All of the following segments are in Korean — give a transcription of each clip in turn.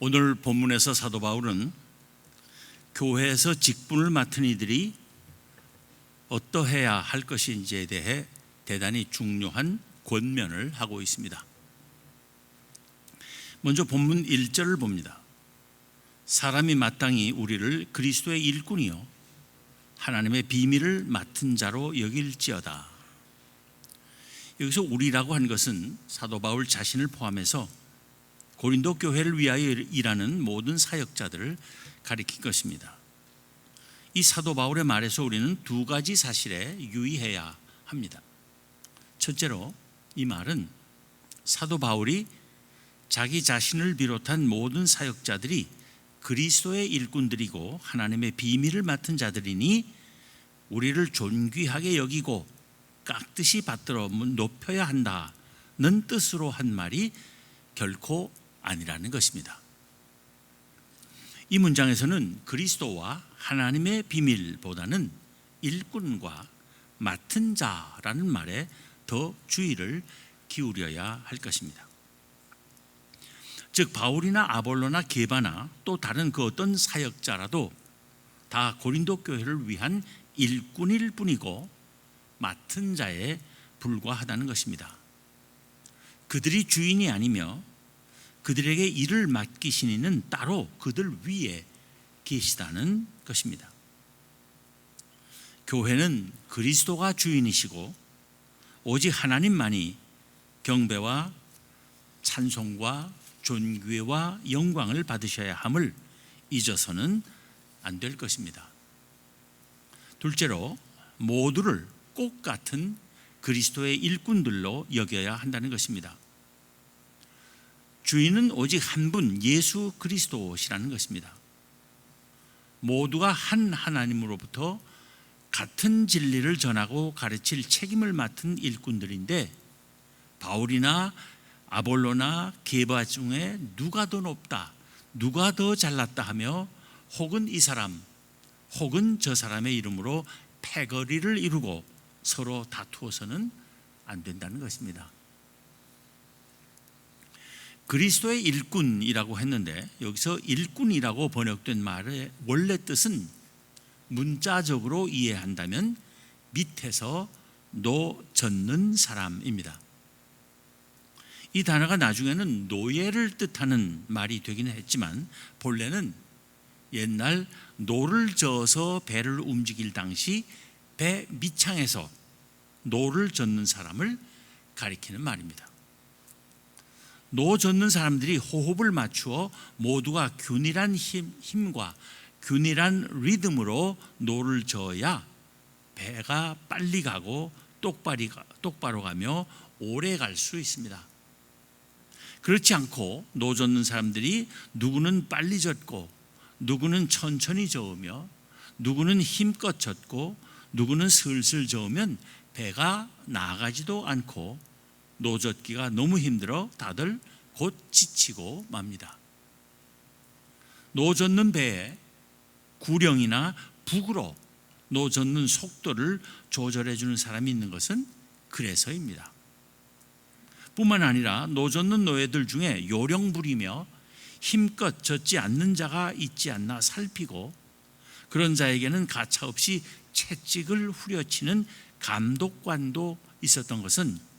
오늘 본문에서 사도 바울은 교회에서 직분을 맡은 이들이 어떠해야 할 것인지에 대해 대단히 중요한 권면을 하고 있습니다. 먼저 본문 1절을 봅니다. 사람이 마땅히 우리를 그리스도의 일꾼이요 하나님의 비밀을 맡은 자로 여길지어다. 여기서 우리라고 한 것은 사도 바울 자신을 포함해서 고린도 교회를 위하여 일하는 모든 사역자들을 가리킨 것입니다. 이 사도 바울의 말에서 우리는 두 가지 사실에 유의해야 합니다. 첫째로 이 말은 사도 바울이 자기 자신을 비롯한 모든 사역자들이 그리스도의 일꾼들이고 하나님의 비밀을 맡은 자들이니 우리를 존귀하게 여기고 깍듯이 받들어 높여야 한다는 뜻으로 한 말이 결코 아니라는 것입니다. 이 문장에서는 그리스도와 하나님의 비밀보다는 일꾼과 맡은 자라는 말에 더 주의를 기울여야 할 것입니다. 즉 바울이나 아볼로나 게바나 또 다른 그 어떤 사역자라도 다 고린도 교회를 위한 일꾼일 뿐이고 맡은 자에 불과하다는 것입니다. 그들이 주인이 아니며 그들에게 일을 맡기신 이는 따로 그들 위에 계시다는 것입니다. 교회는 그리스도가 주인이시고 오직 하나님만이 경배와 찬송과 존귀와 영광을 받으셔야 함을 잊어서는 안 될 것입니다. 둘째로 모두를 꼭 같은 그리스도의 일꾼들로 여겨야 한다는 것입니다. 주인은 오직 한 분 예수 그리스도시라는 것입니다. 모두가 한 하나님으로부터 같은 진리를 전하고 가르칠 책임을 맡은 일꾼들인데 바울이나 아볼로나 게바 중에 누가 더 높다, 누가 더 잘났다 하며 혹은 이 사람 혹은 저 사람의 이름으로 패거리를 이루고 서로 다투어서는 안 된다는 것입니다. 그리스도의 일꾼이라고 했는데 여기서 일꾼이라고 번역된 말의 원래 뜻은 문자적으로 이해한다면 밑에서 젖는 사람입니다. 이 단어가 나중에는 노예를 뜻하는 말이 되기는 했지만 본래는 옛날 노를 저어서 배를 움직일 당시 배 밑창에서 노를 젓는 사람을 가리키는 말입니다. 노 젓는 사람들이 호흡을 맞추어 모두가 균일한 힘과 균일한 리듬으로 노를 저어야 배가 빨리 가고 똑바로 가며 오래 갈 수 있습니다. 그렇지 않고 노 젓는 사람들이 누구는 빨리 젓고 누구는 천천히 저으며 누구는 힘껏 젓고 누구는 슬슬 저으면 배가 나가지도 않고 노젓기가 너무 힘들어 다들 곧 지치고 맙니다. 노젓는 배에 구령이나 북으로 노젓는 속도를 조절해 주는 사람이 있는 것은 그래서입니다. 뿐만 아니라 노젓는 노예들 중에 요령 부리며 힘껏 젓지 않는 자가 있지 않나 살피고 그런 자에게는 가차없이 채찍을 후려치는 감독관도 있었던 것은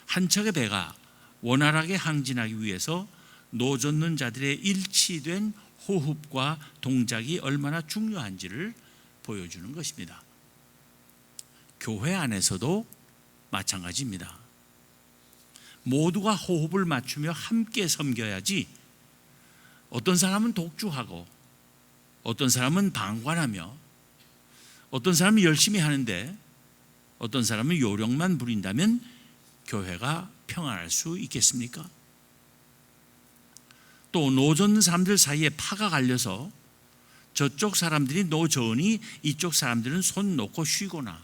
한 척의 배가 원활하게 항진하기 위해서 노젓는 자들의 일치된 호흡과 동작이 얼마나 중요한지를 보여주는 것입니다. 교회 안에서도 마찬가지입니다. 모두가 호흡을 맞추며 함께 섬겨야지 어떤 사람은 독주하고 어떤 사람은 방관하며 어떤 사람은 열심히 하는데 어떤 사람은 요령만 부린다면 교회가 평안할 수 있겠습니까? 또 노젓는 사람들 사이에 파가 갈려서 저쪽 사람들이 노저으니 이쪽 사람들은 손 놓고 쉬거나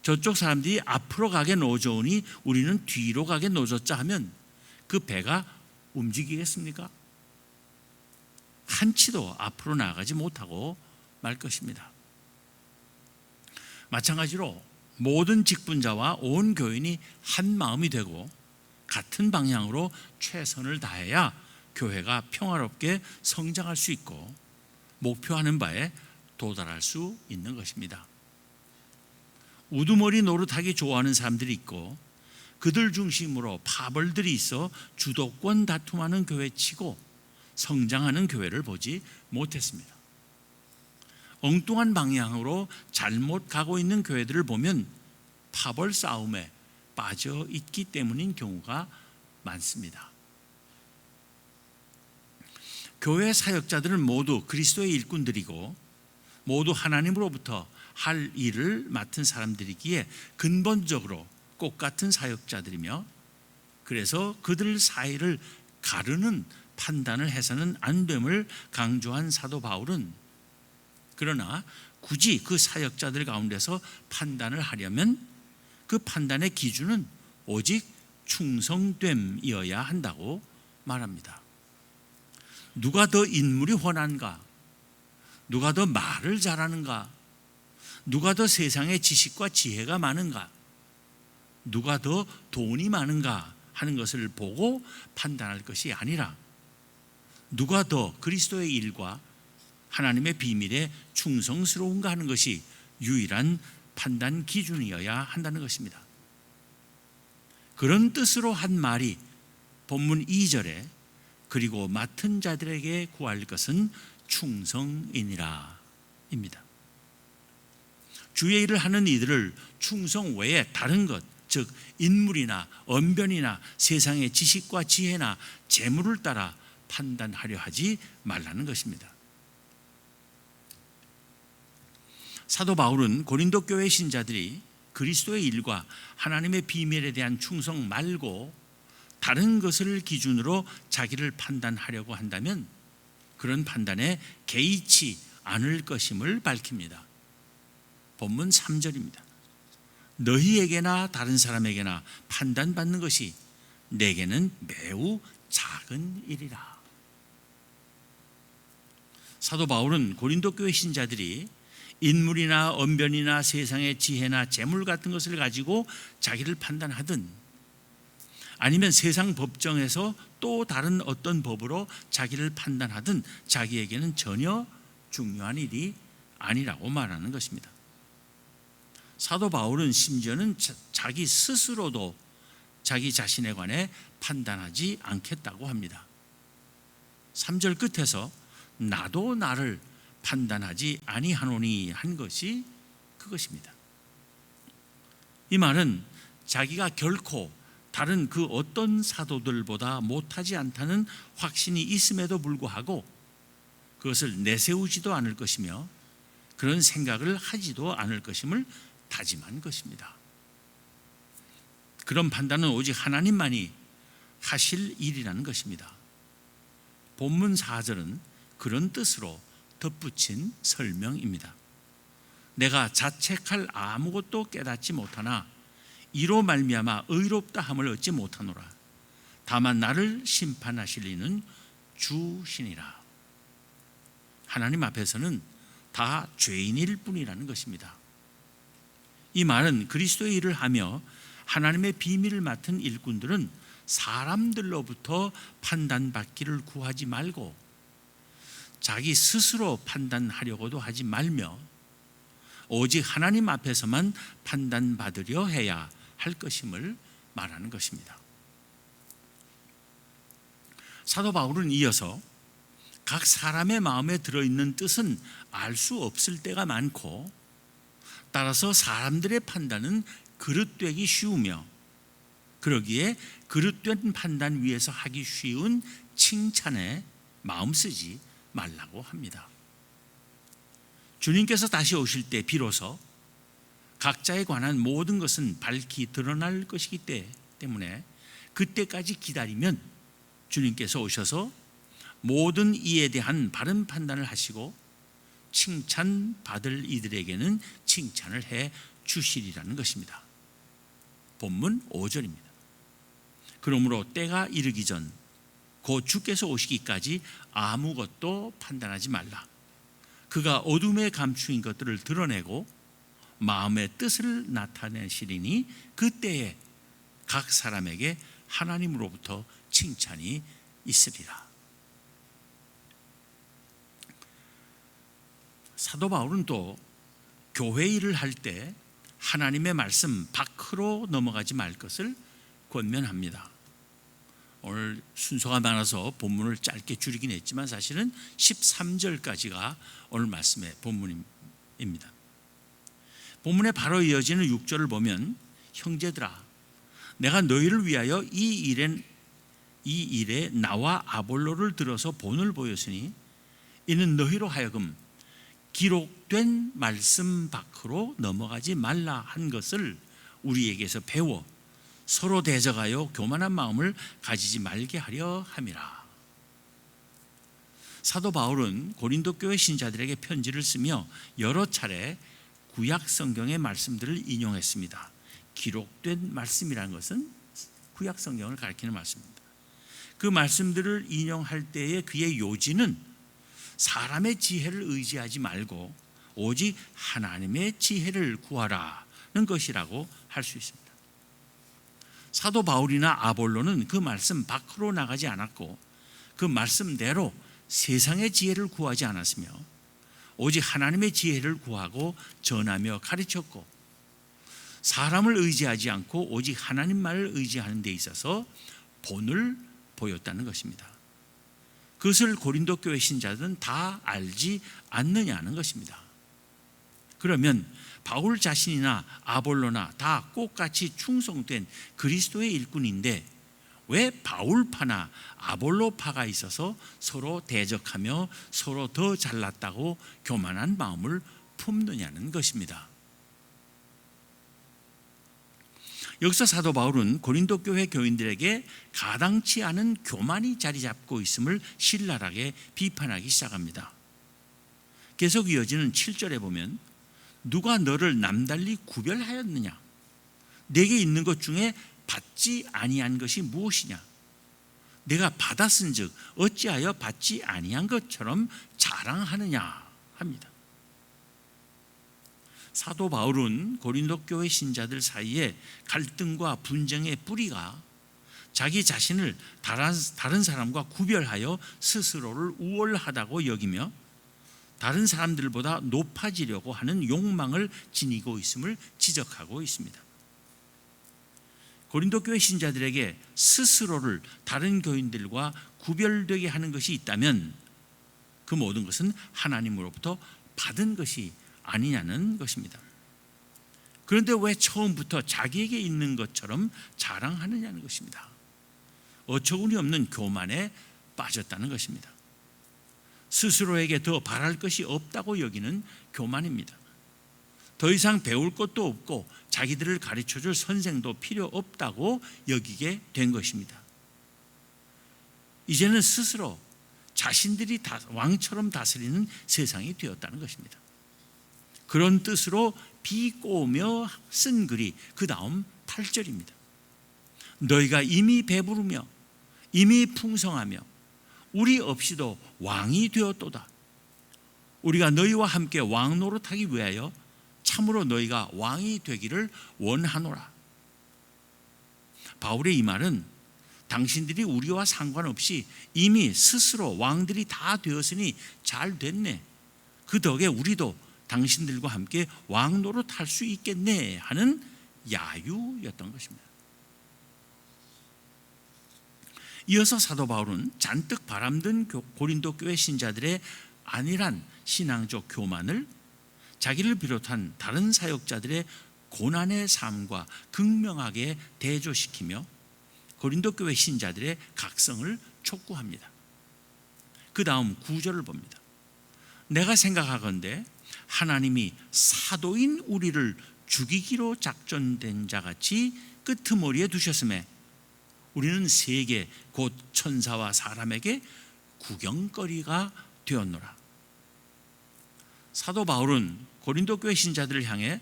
저쪽 사람들이 앞으로 가게 노저으니 우리는 뒤로 가게 노젓자 하면 그 배가 움직이겠습니까? 한치도 앞으로 나가지 못하고 말 것입니다. 마찬가지로 모든 직분자와 온 교인이 한 마음이 되고 같은 방향으로 최선을 다해야 교회가 평화롭게 성장할 수 있고 목표하는 바에 도달할 수 있는 것입니다. 우두머리 노릇하기 좋아하는 사람들이 있고 그들 중심으로 파벌들이 있어 주도권 다툼하는 교회치고 성장하는 교회를 보지 못했습니다. 엉뚱한 방향으로 잘못 가고 있는 교회들을 보면 파벌 싸움에 빠져 있기 때문인 경우가 많습니다. 교회 사역자들은 모두 그리스도의 일꾼들이고 모두 하나님으로부터 할 일을 맡은 사람들이기에 근본적으로 똑같은 사역자들이며 그래서 그들 사이를 가르는 판단을 해서는 안 됨을 강조한 사도 바울은 그러나 굳이 그 사역자들 가운데서 판단을 하려면 그 판단의 기준은 오직 충성됨이어야 한다고 말합니다. 누가 더 인물이 훤한가? 누가 더 말을 잘하는가? 누가 더 세상의 지식과 지혜가 많은가? 누가 더 돈이 많은가 하는 것을 보고 판단할 것이 아니라 누가 더 그리스도의 일과 하나님의 비밀에 충성스러운가 하는 것이 유일한 판단 기준이어야 한다는 것입니다. 그런 뜻으로 한 말이 본문 2절에 그리고 맡은 자들에게 구할 것은 충성이니라 입니다. 주의 일을 하는 이들을 충성 외에 다른 것, 즉 인물이나 언변이나 세상의 지식과 지혜나 재물을 따라 판단하려 하지 말라는 것입니다. 사도 바울은 고린도 교회 신자들이 그리스도의 일과 하나님의 비밀에 대한 충성 말고 다른 것을 기준으로 자기를 판단하려고 한다면 그런 판단에 개의치 않을 것임을 밝힙니다. 본문 3절입니다. 너희에게나 다른 사람에게나 판단받는 것이 내게는 매우 작은 일이라. 사도 바울은 고린도 교회 신자들이 인물이나 언변이나 세상의 지혜나 재물 같은 것을 가지고 자기를 판단하든 아니면 세상 법정에서 또 다른 어떤 법으로 자기를 판단하든 자기에게는 전혀 중요한 일이 아니라고 말하는 것입니다. 사도 바울은 심지어는 자기 스스로도 자기 자신에 관해 판단하지 않겠다고 합니다. 3절 끝에서 나도 나를 판단하지 아니하노니 한 것이 그것입니다. 이 말은 자기가 결코 다른 그 어떤 사도들보다 못하지 않다는 확신이 있음에도 불구하고 그것을 내세우지도 않을 것이며 그런 생각을 하지도 않을 것임을 다짐한 것입니다. 그런 판단은 오직 하나님만이 하실 일이라는 것입니다. 본문 4절은 그런 뜻으로 덧붙인 설명입니다. 내가 자책할 아무것도 깨닫지 못하나 이로 말미암아 의롭다 함을 얻지 못하노라. 다만 나를 심판하실 이는 주시니라. 하나님 앞에서는 다 죄인일 뿐이라는 것입니다. 이 말은 그리스도의 일을 하며 하나님의 비밀을 맡은 일꾼들은 사람들로부터 판단받기를 구하지 말고 자기 스스로 판단하려고도 하지 말며 오직 하나님 앞에서만 판단받으려 해야 할 것임을 말하는 것입니다. 사도 바울은 이어서 각 사람의 마음에 들어있는 뜻은 알 수 없을 때가 많고 따라서 사람들의 판단은 그릇되기 쉬우며 그러기에 그릇된 판단 위에서 하기 쉬운 칭찬에 마음 쓰지 말라고 합니다. 주님께서 다시 오실 때 비로소 각자에 관한 모든 것은 밝히 드러날 것이기 때문에 그때까지 기다리면 주님께서 오셔서 모든 이에 대한 바른 판단을 하시고 칭찬받을 이들에게는 칭찬을 해 주시리라는 것입니다. 본문 5절입니다. 그러므로 때가 이르기 전 곧 주께서 오시기까지 아무것도 판단하지 말라. 그가 어둠에 감추인 것들을 드러내고 마음의 뜻을 나타내시리니 그때에 각 사람에게 하나님으로부터 칭찬이 있으리라. 사도 바울은 또 교회 일을 할 때 하나님의 말씀 밖으로 넘어가지 말 것을 권면합니다. 오늘 순서가 많아서 본문을 짧게 줄이긴 했지만 사실은 13절까지가 오늘 말씀의 본문입니다. 본문에 바로 이어지는 6절을 보면 형제들아 내가 너희를 위하여 이 일에 나와 아볼로를 들어서 본을 보였으니 이는 너희로 하여금 기록된 말씀 밖으로 넘어가지 말라 한 것을 우리에게서 배워 서로 대적하여 교만한 마음을 가지지 말게 하려 함이라. 사도 바울은 고린도 교회 신자들에게 편지를 쓰며 여러 차례 구약 성경의 말씀들을 인용했습니다. 기록된 말씀이라는 것은 구약 성경을 가리키는 말씀입니다. 그 말씀들을 인용할 때의 그의 요지는 사람의 지혜를 의지하지 말고 오직 하나님의 지혜를 구하라는 것이라고 할 수 있습니다. 사도 바울이나 아볼로는 그 말씀 밖으로 나가지 않았고 그 말씀대로 세상의 지혜를 구하지 않았으며 오직 하나님의 지혜를 구하고 전하며 가르쳤고 사람을 의지하지 않고 오직 하나님만을 의지하는 데 있어서 본을 보였다는 것입니다. 그것을 고린도 교회 신자들은 다 알지 않느냐는 것입니다. 그러면 바울 자신이나 아볼로나 다 똑같이 충성된 그리스도의 일꾼인데 왜 바울파나 아볼로파가 있어서 서로 대적하며 서로 더 잘났다고 교만한 마음을 품느냐는 것입니다. 여기서 사도 바울은 고린도 교회 교인들에게 가당치 않은 교만이 자리 잡고 있음을 신랄하게 비판하기 시작합니다. 계속 이어지는 7절에 보면 누가 너를 남달리 구별하였느냐? 내게 있는 것 중에 받지 아니한 것이 무엇이냐? 내가 받았은즉 어찌하여 받지 아니한 것처럼 자랑하느냐 합니다. 사도 바울은 고린도 교회 신자들 사이에 갈등과 분쟁의 뿌리가 자기 자신을 다른 사람과 구별하여 스스로를 우월하다고 여기며 다른 사람들보다 높아지려고 하는 욕망을 지니고 있음을 지적하고 있습니다. 고린도 교회 신자들에게 스스로를 다른 교인들과 구별되게 하는 것이 있다면 그 모든 것은 하나님으로부터 받은 것이 아니냐는 것입니다. 그런데 왜 처음부터 자기에게 있는 것처럼 자랑하느냐는 것입니다. 어처구니 없는 교만에 빠졌다는 것입니다. 스스로에게 더 바랄 것이 없다고 여기는 교만입니다. 더 이상 배울 것도 없고 자기들을 가르쳐줄 선생도 필요 없다고 여기게 된 것입니다. 이제는 스스로 자신들이 왕처럼 다스리는 세상이 되었다는 것입니다. 그런 뜻으로 비꼬으며 쓴 글이 그 다음 8절입니다. 너희가 이미 배부르며 이미 풍성하며 우리 없이도 왕이 되었도다. 우리가 너희와 함께 왕 노릇하기 위하여 참으로 너희가 왕이 되기를 원하노라. 바울의 이 말은 당신들이 우리와 상관없이 이미 스스로 왕들이 다 되었으니 잘 됐네. 그 덕에 우리도 당신들과 함께 왕 노릇할 수 있겠네 하는 야유였던 것입니다. 이어서 사도 바울은 잔뜩 바람든 고린도 교회 신자들의 안일한 신앙적 교만을 자기를 비롯한 다른 사역자들의 고난의 삶과 극명하게 대조시키며 고린도 교회 신자들의 각성을 촉구합니다. 그 다음 9절을 봅니다. 내가 생각하건대 하나님이 사도인 우리를 죽이기로 작전된 자같이 끄트머리에 두셨음에 우리는 세계 곧 천사와 사람에게 구경거리가 되었노라. 사도 바울은 고린도 교회 신자들을 향해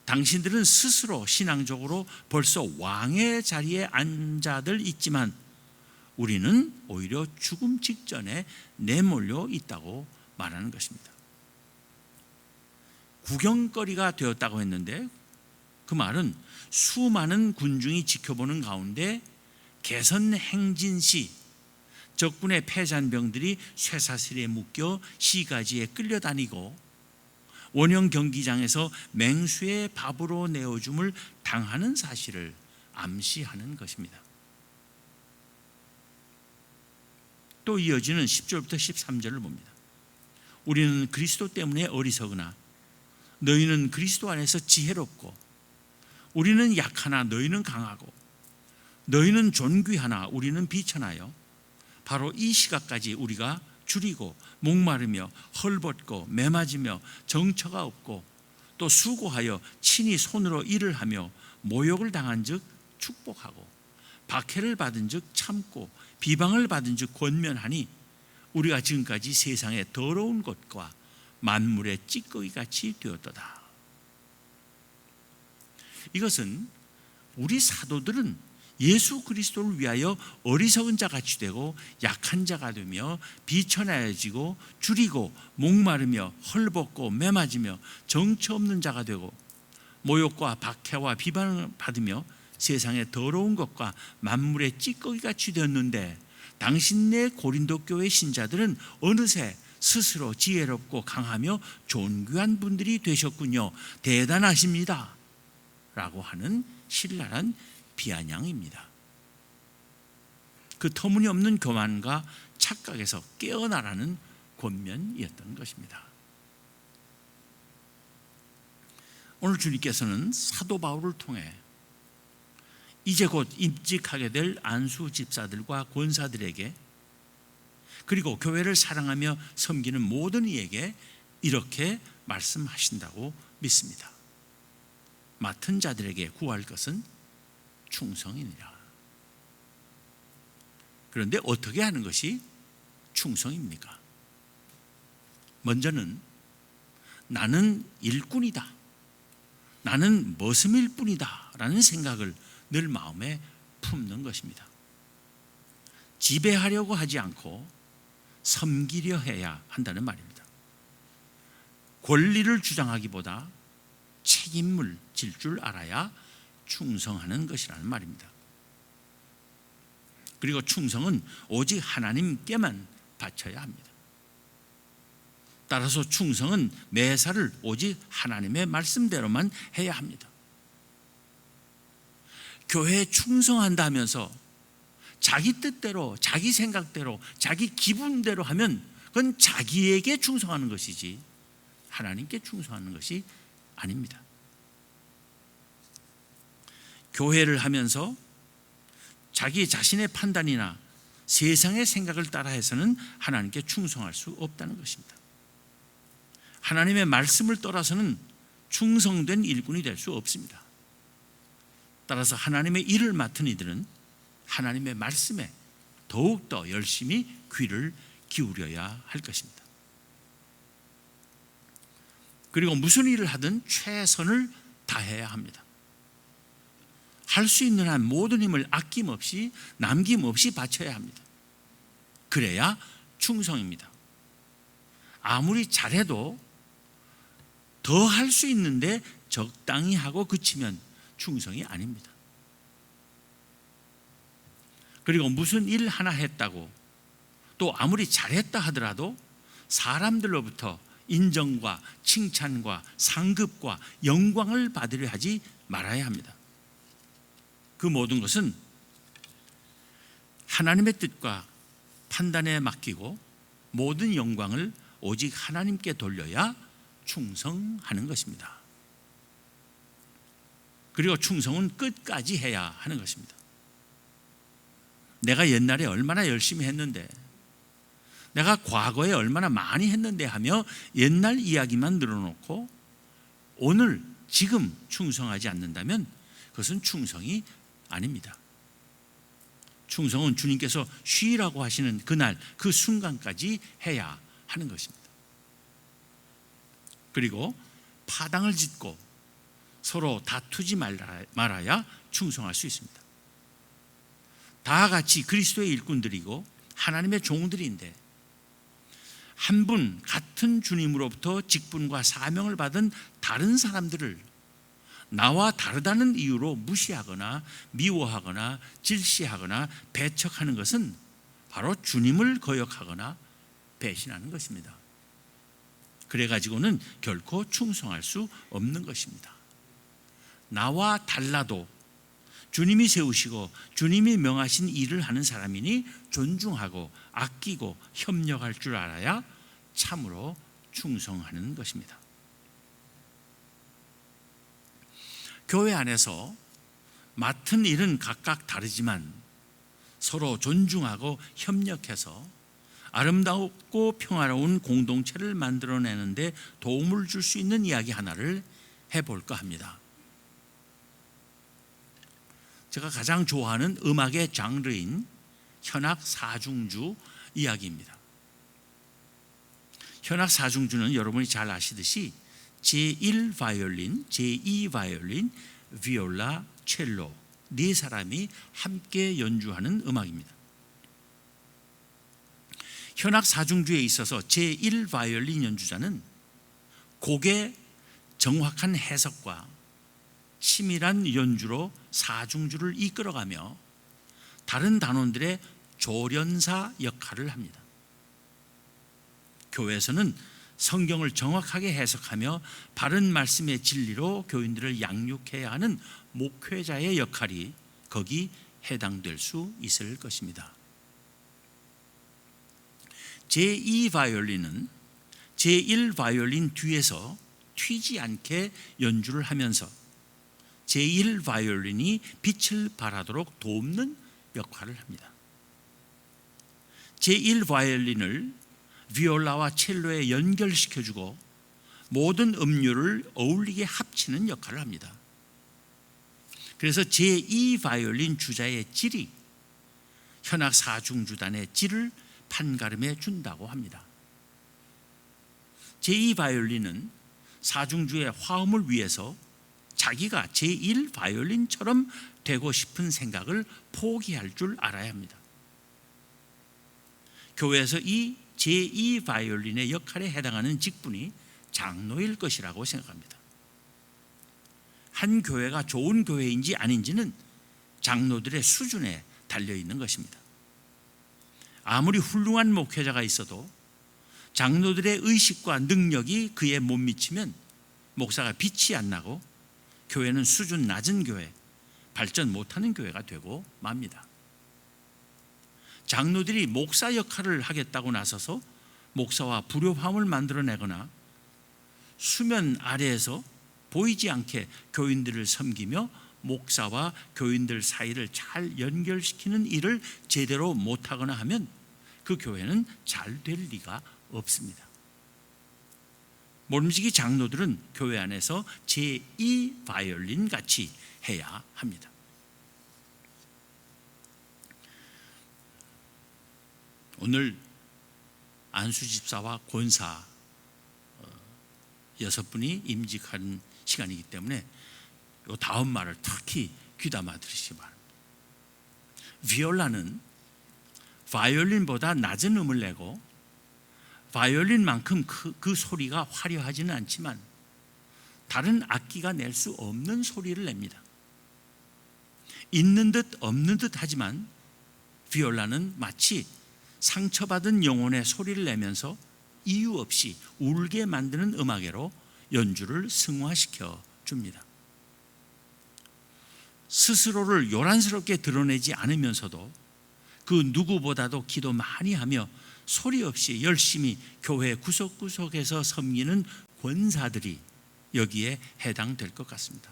당신들은 스스로 신앙적으로 벌써 왕의 자리에 앉아들 있지만 우리는 오히려 죽음 직전에 내몰려 있다고 말하는 것입니다. 구경거리가 되었다고 했는데 그 말은 수많은 군중이 지켜보는 가운데 개선 행진 시 적군의 패잔병들이 쇠사슬에 묶여 시가지에 끌려다니고 원형 경기장에서 맹수의 밥으로 내어줌을 당하는 사실을 암시하는 것입니다. 또 이어지는 10절부터 13절을 봅니다. 우리는 그리스도 때문에 어리석으나 너희는 그리스도 안에서 지혜롭고, 우리는 약하나 너희는 강하고, 너희는 존귀하나 우리는 비천하여 바로 이 시각까지 우리가 줄이고 목마르며 헐벗고 매맞으며 정처가 없고, 또 수고하여 친히 손으로 일을 하며 모욕을 당한 즉 축복하고, 박해를 받은 즉 참고, 비방을 받은 즉 권면하니, 우리가 지금까지 세상의 더러운 것과 만물의 찌꺼기같이 되었도다. 이것은 우리 사도들은 예수 그리스도를 위하여 어리석은 자같이 되고 약한 자가 되며 비천하여지고 줄이고 목마르며 헐벗고 매맞으며 정처 없는 자가 되고 모욕과 박해와 비방을 받으며 세상의 더러운 것과 만물의 찌꺼기같이 되었는데, 당신네 고린도 교회 신자들은 어느새 스스로 지혜롭고 강하며 존귀한 분들이 되셨군요. 대단하십니다. 라고 하는 신랄한 비아냥입니다. 그 터무니없는 교만과 착각에서 깨어나라는 권면이었던 것입니다. 오늘 주님께서는 사도 바울을 통해 이제 곧 임직하게 될 안수 집사들과 권사들에게, 그리고 교회를 사랑하며 섬기는 모든 이에게 이렇게 말씀하신다고 믿습니다. 맡은 자들에게 구할 것은 충성이니라. 그런데 어떻게 하는 것이 충성입니까? 먼저는 나는 일꾼이다, 나는 머슴일 뿐이다 라는 생각을 늘 마음에 품는 것입니다. 지배하려고 하지 않고 섬기려 해야 한다는 말입니다. 권리를 주장하기보다 책임을 질 줄 알아야 충성하는 것이라는 말입니다. 그리고 충성은 오직 하나님께만 바쳐야 합니다. 따라서 충성은 매사를 오직 하나님의 말씀대로만 해야 합니다. 교회에 충성한다 하면서 자기 뜻대로, 자기 생각대로, 자기 기분대로 하면 그건 자기에게 충성하는 것이지 하나님께 충성하는 것이 아닙니다. 교회를 하면서 자기 자신의 판단이나 세상의 생각을 따라해서는 하나님께 충성할 수 없다는 것입니다. 하나님의 말씀을 떠나서는 충성된 일꾼이 될 수 없습니다. 따라서 하나님의 일을 맡은 이들은 하나님의 말씀에 더욱더 열심히 귀를 기울여야 할 것입니다. 그리고 무슨 일을 하든 최선을 다해야 합니다. 할 수 있는 한 모든 힘을 아낌없이 남김없이 바쳐야 합니다. 그래야 충성입니다. 아무리 잘해도 더 할 수 있는데 적당히 하고 그치면 충성이 아닙니다. 그리고 무슨 일 하나 했다고 또 아무리 잘했다 하더라도 사람들로부터 인정과 칭찬과 상급과 영광을 받으려 하지 말아야 합니다. 그 모든 것은 하나님의 뜻과 판단에 맡기고 모든 영광을 오직 하나님께 돌려야 충성하는 것입니다. 그리고 충성은 끝까지 해야 하는 것입니다. 내가 옛날에 얼마나 열심히 했는데, 내가 과거에 얼마나 많이 했는데 하며 옛날 이야기만 늘어놓고 오늘 지금 충성하지 않는다면 그것은 충성이 아닙니다. 충성은 주님께서 쉬라고 하시는 그날 그 순간까지 해야 하는 것입니다. 그리고 파당을 짓고 서로 다투지 말아야 충성할 수 있습니다. 다 같이 그리스도의 일꾼들이고 하나님의 종들인데 한 분 같은 주님으로부터 직분과 사명을 받은 다른 사람들을 나와 다르다는 이유로 무시하거나 미워하거나 질시하거나 배척하는 것은 바로 주님을 거역하거나 배신하는 것입니다. 그래가지고는 결코 충성할 수 없는 것입니다. 나와 달라도 주님이 세우시고 주님이 명하신 일을 하는 사람이니 존중하고 아끼고 협력할 줄 알아야 참으로 충성하는 것입니다. 교회 안에서 맡은 일은 각각 다르지만 서로 존중하고 협력해서 아름답고 평화로운 공동체를 만들어내는데 도움을 줄 수 있는 이야기 하나를 해볼까 합니다. 제가 가장 좋아하는 음악의 장르인 현악 사중주 이야기입니다. 현악 사중주는 여러분이 잘 아시듯이 제1 바이올린, 제2 바이올린, 비올라, 첼로 네 사람이 함께 연주하는 음악입니다. 현악 사중주에 있어서 제1 바이올린 연주자는 곡의 정확한 해석과 치밀한 연주로 사중주를 이끌어가며 다른 단원들의 조련사 역할을 합니다. 교회에서는 성경을 정확하게 해석하며 바른 말씀의 진리로 교인들을 양육해야 하는 목회자의 역할이 거기 해당될 수 있을 것입니다. 제2 바이올린은 제1 바이올린 뒤에서 튀지 않게 연주를 하면서 제1 바이올린이 빛을 발하도록 돕는 역할을 합니다. 제1 바이올린을 비올라와 첼로에 연결시켜주고 모든 음률을 어울리게 합치는 역할을 합니다. 그래서 제2 바이올린 주자의 질이 현악 사중주단의 질을 판가름해 준다고 합니다. 제2 바이올린은 사중주의 화음을 위해서 자기가 제1 바이올린처럼 되고 싶은 생각을 포기할 줄 알아야 합니다. 교회에서 이 제2 바이올린의 역할에 해당하는 직분이 장로일 것이라고 생각합니다. 한 교회가 좋은 교회인지 아닌지는 장로들의 수준에 달려있는 것입니다. 아무리 훌륭한 목회자가 있어도 장로들의 의식과 능력이 그에 못 미치면 목사가 빛이 안 나고 교회는 수준 낮은 교회, 발전 못하는 교회가 되고 맙니다. 장로들이 목사 역할을 하겠다고 나서서 목사와 불협화음을 만들어내거나 수면 아래에서 보이지 않게 교인들을 섬기며 목사와 교인들 사이를 잘 연결시키는 일을 제대로 못하거나 하면 그 교회는 잘 될 리가 없습니다. 모름지기 장로들은 교회 안에서 제2 바이올린 같이 해야 합니다. 오늘 안수 집사와 권사 6분이 임직하는 시간이기 때문에 이 다음 말을 특히 귀담아 들으시기 바랍니다. 비올라는 바이올린보다 낮은 음을 내고 바이올린만큼 그 소리가 화려하지는 않지만 다른 악기가 낼 수 없는 소리를 냅니다. 있는 듯 없는 듯 하지만 비올라는 마치 상처받은 영혼의 소리를 내면서 이유 없이 울게 만드는 음악으로 연주를 승화시켜 줍니다. 스스로를 요란스럽게 드러내지 않으면서도 그 누구보다도 기도 많이 하며 소리 없이 열심히 교회 구석구석에서 섬기는 권사들이 여기에 해당될 것 같습니다.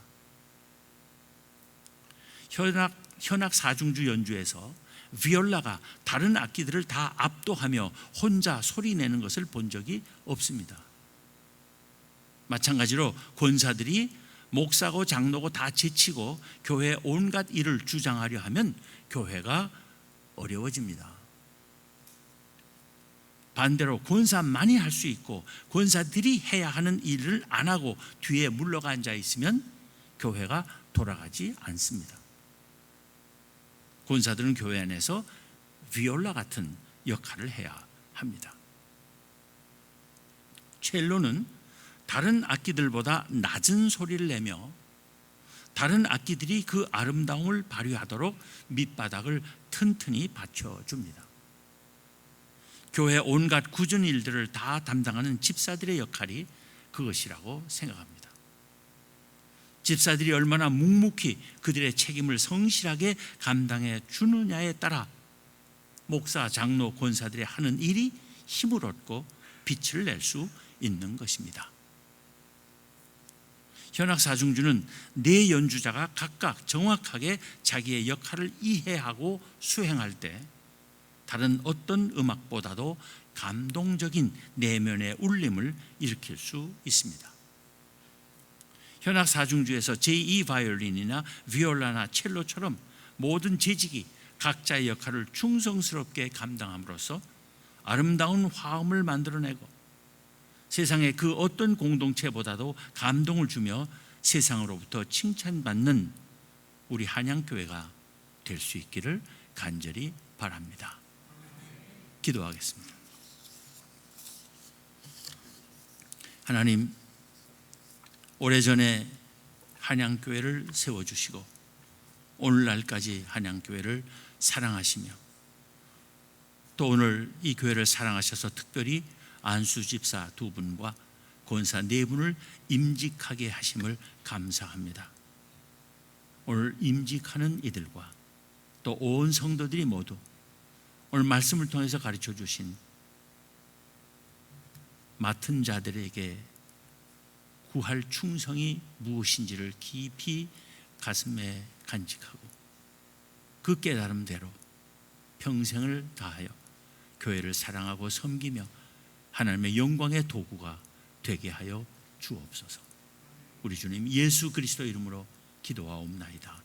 현악 사중주 연주에서 비올라가 다른 악기들을 다 압도하며 혼자 소리 내는 것을 본 적이 없습니다. 마찬가지로 권사들이 목사고 장로고 다 제치고 교회 온갖 일을 주장하려 하면 교회가 어려워집니다. 반대로 권사만이 할 수 있고 권사들이 해야 하는 일을 안 하고 뒤에 물러가 앉아 있으면 교회가 돌아가지 않습니다. 권사들은 교회 안에서 비올라 같은 역할을 해야 합니다. 첼로는 다른 악기들보다 낮은 소리를 내며 다른 악기들이 그 아름다움을 발휘하도록 밑바닥을 튼튼히 받쳐줍니다. 교회 온갖 굳은 일들을 다 담당하는 집사들의 역할이 그것이라고 생각합니다. 집사들이 얼마나 묵묵히 그들의 책임을 성실하게 감당해 주느냐에 따라 목사, 장로, 권사들이 하는 일이 힘을 얻고 빛을 낼 수 있는 것입니다. 현악 사중주는 네 연주자가 각각 정확하게 자기의 역할을 이해하고 수행할 때 다른 어떤 음악보다도 감동적인 내면의 울림을 일으킬 수 있습니다. 현악 사중주에서 제2 바이올린이나 비올라나 첼로처럼 모든 재직이 각자의 역할을 충성스럽게 감당함으로써 아름다운 화음을 만들어내고 세상의 그 어떤 공동체보다도 감동을 주며 세상으로부터 칭찬받는 우리 한양교회가 될 수 있기를 간절히 바랍니다. 기도하겠습니다. 하나님, 오래전에 한양교회를 세워주시고 오늘날까지 한양교회를 사랑하시며 또 오늘 이 교회를 사랑하셔서 특별히 안수 집사 2분과 권사 4분을 임직하게 하심을 감사합니다. 오늘 임직하는 이들과 또 온 성도들이 모두 오늘 말씀을 통해서 가르쳐 주신 맡은 자들에게 구할 충성이 무엇인지를 깊이 가슴에 간직하고 그 깨달음대로 평생을 다하여 교회를 사랑하고 섬기며 하나님의 영광의 도구가 되게 하여 주옵소서. 우리 주님 예수 그리스도 이름으로 기도하옵나이다.